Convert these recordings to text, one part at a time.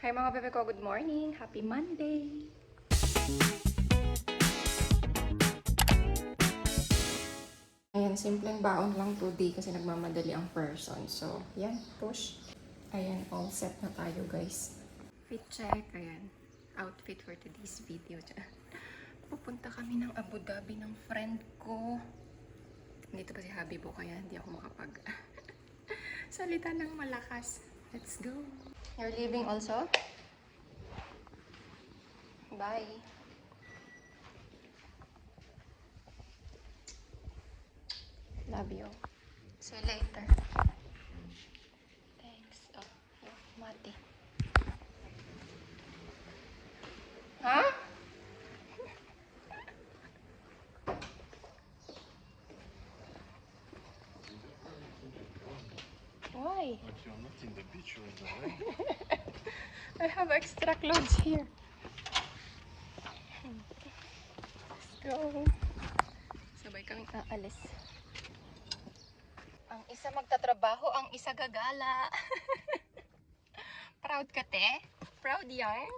Hi mga bebe ko, good morning! Happy Monday! Ayan, simpleng baon lang today kasi nagmamadali ang person. So, yan, push. Ayan, all set na tayo guys. Fit check, ayan. Outfit for today's video. Pupunta kami ng Abu Dhabi ng friend ko. Dito kasi Habibo kaya hindi ako makapag salita ng malakas. Let's go! You're leaving also? Bye! Love you. See you later. Thanks. Oh, here, mati. Huh? Why? But you're not in the beach right now, right? I have extra clothes here. Let's go. Sabay kaming aalis. Ang isa magtatrabaho, ang isa gagala. Proud ka, te? Proud yan?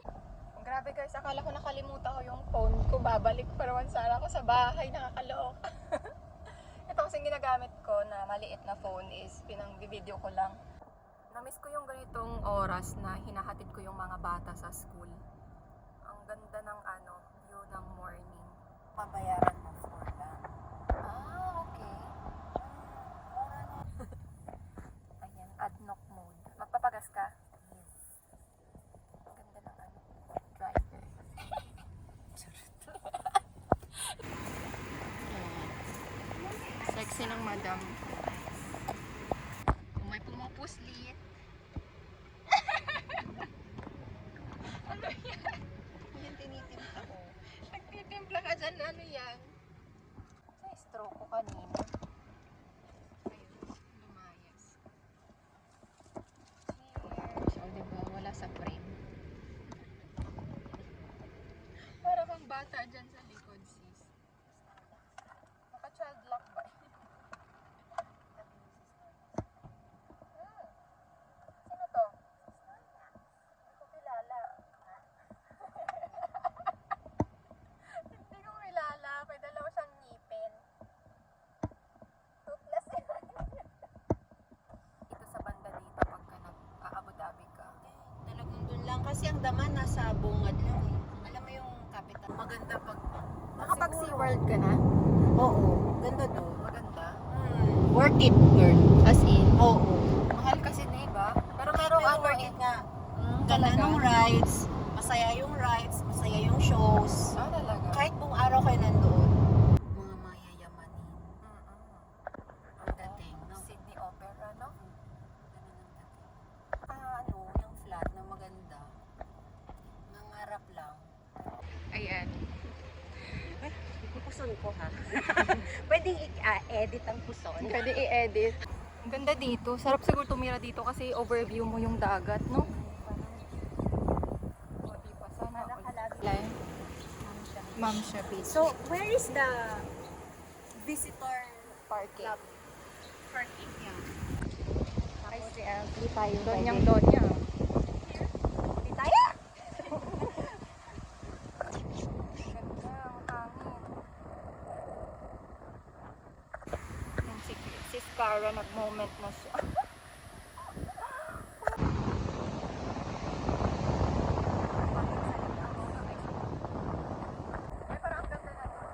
Grabe guys, akala ko nakalimutan ko yung phone ko. Babalik pa naman sana ako sa bahay. Nakakalook. Ito kasing ginagamit ko na maliit na phone is pinang-video ko lang. Namiss ko yung ganitong oras na hinahatid ko yung mga bata sa school. Ang ganda ng view ng morning. Pabayaran mo for lang. Ah, okay. Ayan, ADNOC mode. Magpapagas ka? Yes. Ang ganda ng driver. Sexy ng madam. Kung may pumupuslit. Ano yan? Yan tinitimpla ko. Nagtitimpla ka dyan, ano yan? Sa stroke ko kanina. Ayun, lumayas. Cheers! O, diba? Wala sa frame. Para kang bata dyan sa likod, sis. Naka-child lock ba? Sino to? Hindi ko kilala. Hindi ko kilala. May dalawa siyang ngipin. Toothless yan. Ito sa banda dito pagka nag-Abu Dhabi ka. Talagang dun lang. Kasi ang daman nasa bungad lang eh. Alam mo yung capital. Maganda pag... Nakapag siguro. SeaWorld ka na? Oo. Ganda doon. Maganda. Worth it, girl. As in? Oo. Mahal kasi na iba. Pero merong Pero ano worth eh. it nga. Talaga? Ganda ng rides. Masaya yung rides. Masaya yung shows. Ah, talaga? Kahit buong araw kayo nandoon. Mga mayayamanin. Ang dating, no? Sydney Opera, no? Yung flat na maganda. Nangarap lang. Ayan. Puson ko ha. Pwedeng i-edit ang puson. Pwede i-edit. Ang ganda dito. Sarap siguro tumira dito kasi overview mo yung dagat, no? O, di pa. Sana all. Ma'am siya, Beach. So, where is the visitor Parking. club? Parking, yeah. Ay, si Elsie tayo. Donyang Donya. Di tayo! Ganda, ang hangin. Yung si Scara nag-moment na siya. Ay, parang ang ganda na doon.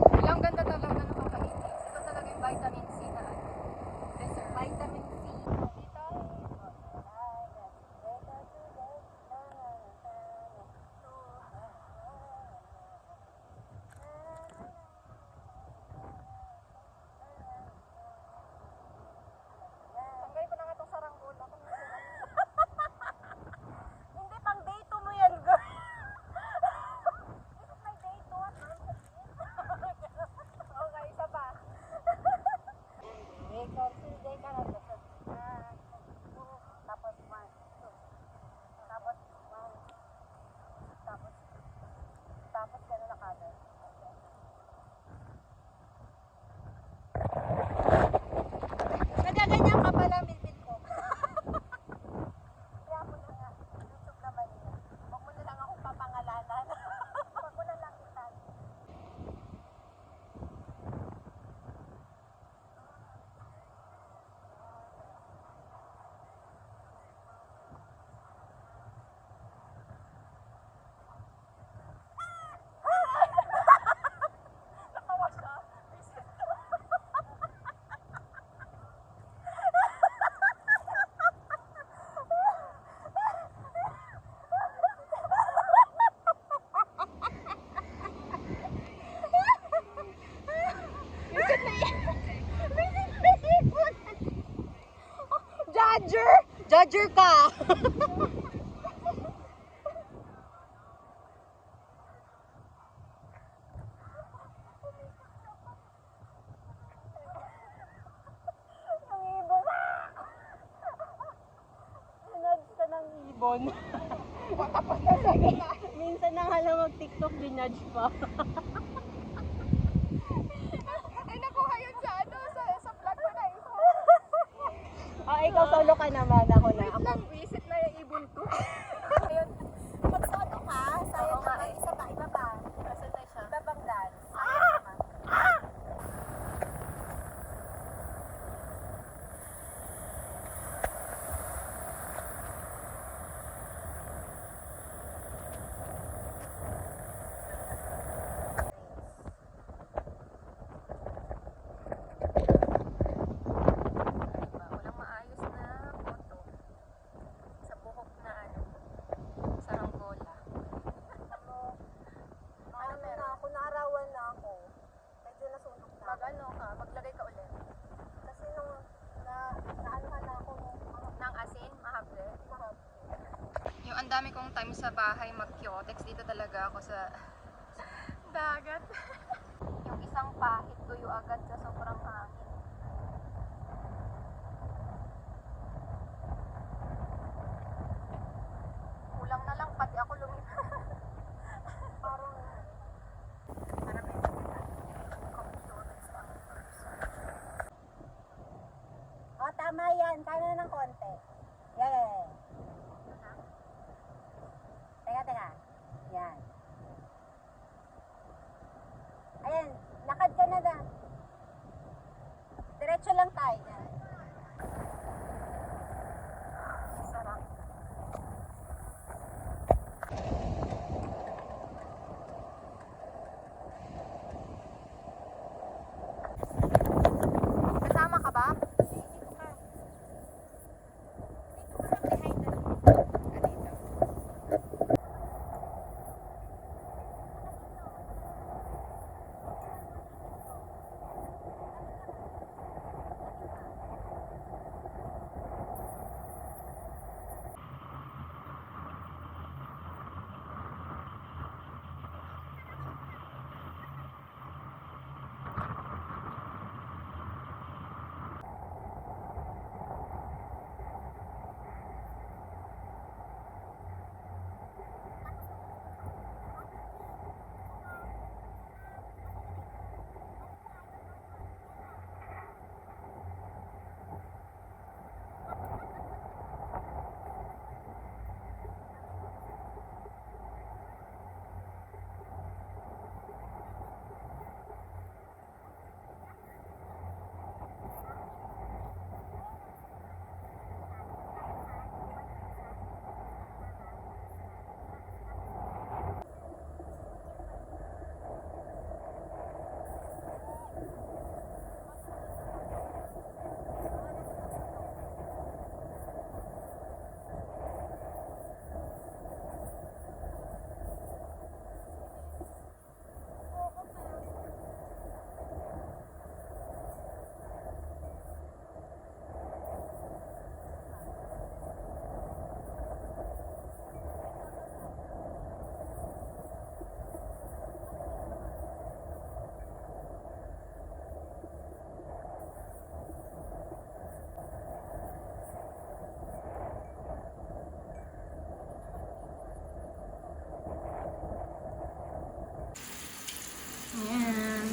Wala, ang ganda talaga, nakakainis. Ito talaga yung vitamin C na dessert. Vitamin C. Dito. Judger! Judger ka! Sinadge ka ng ibon. Minsan na nga lang mag-TikTok, dinudge pa. Ay, nakuha yun sa ano, sa vlog ko na isa. Ah, ikaw solo ka naman. Ako na. Wait lang, visit na yung ibon ko. Ayun. Pag solo ka, sayo naman. Isa pa, iba pa. Asan na siya? Iba pang dance. Walang maayos na photo sa buhok na ano, sa Angola. Ano na ako, naarawan na ako. Medyo nasunog na. Mag ano ka, maglagay ka ulit. Kasi nung naanuhan na ako nung Nang asin, mahable. mahal. Yung ang dami kong time sa bahay mag-kyotex, dito talaga ako sa dagat. Yung isang pahit tuyo agad sa sobrang hangin. Kulang na lang, pati ako lumipat. Parang Para may mag-kyotex lang first. oh, tama yan. Kaya na ng konti. Yan. Teka. Yan. Ayan, lakad ka na da. Diretso lang tayo. Yan. Sarap. Kasama ka ba? Ayan.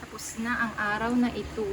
Tapos na ang araw na ito.